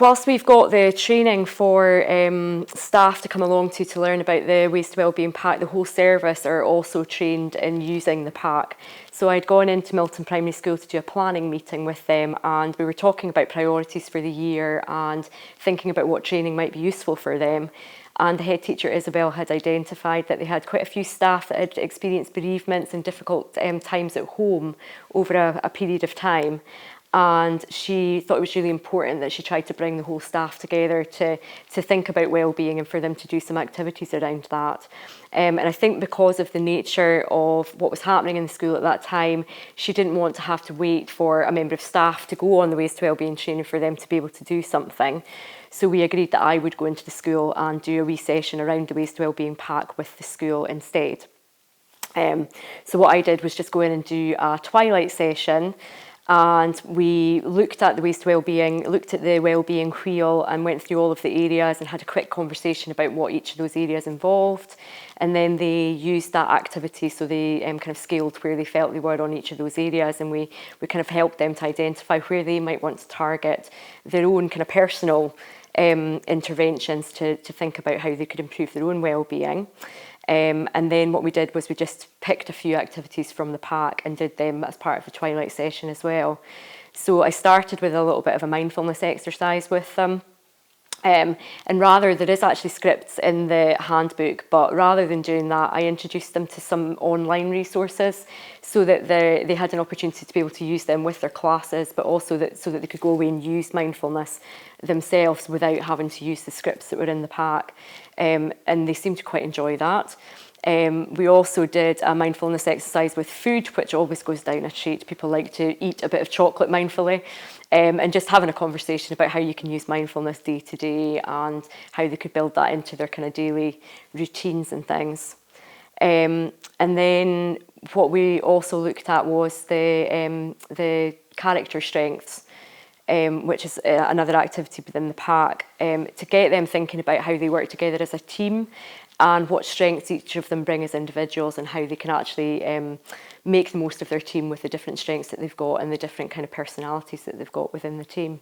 whilst we've got the training for staff to come along to learn about the Ways to Wellbeing Pack, the whole service are also trained in using the pack. So I'd gone into Milton Primary School to do a planning meeting with them, and we were talking about priorities for the year and thinking about what training might be useful for them. And the head teacher, Isabel, had identified that they had quite a few staff that had experienced bereavements and difficult times at home over a period of time. And she thought it was really important that she tried to bring the whole staff together to think about wellbeing and for them to do some activities around that. And I think because of the nature of what was happening in the school at that time, she didn't want to have to wait for a member of staff to go on the Ways to Wellbeing training for them to be able to do something. So we agreed that I would go into the school and do a wee session around the Ways to Wellbeing Pack with the school instead. So what I did was just go in and do a twilight session, and we looked at the Ways to Wellbeing, looked at the wellbeing wheel and went through all of the areas and had a quick conversation about what each of those areas involved. And then they used that activity, so they kind of scaled where they felt they were on each of those areas, and we kind of helped them to identify where they might want to target their own kind of personal interventions to think about how they could improve their own wellbeing. And then what we did was we just picked a few activities from the pack and did them as part of the twilight session as well. So I started with a little bit of a mindfulness exercise with them. And there is actually scripts in the handbook, but rather than doing that, I introduced them to some online resources so that they had an opportunity to be able to use them with their classes, but also so that they could go away and use mindfulness themselves without having to use the scripts that were in the pack. And they seemed to quite enjoy that. We also did a mindfulness exercise with food, which always goes down a treat. People like to eat a bit of chocolate mindfully, and just having a conversation about how you can use mindfulness day to day and how they could build that into their kind of daily routines and things. And then what we also looked at was the character strengths, which is another activity within the pack, to get them thinking about how they work together as a team and what strengths each of them bring as individuals and how they can actually make the most of their team with the different strengths that they've got and the different kind of personalities that they've got within the team.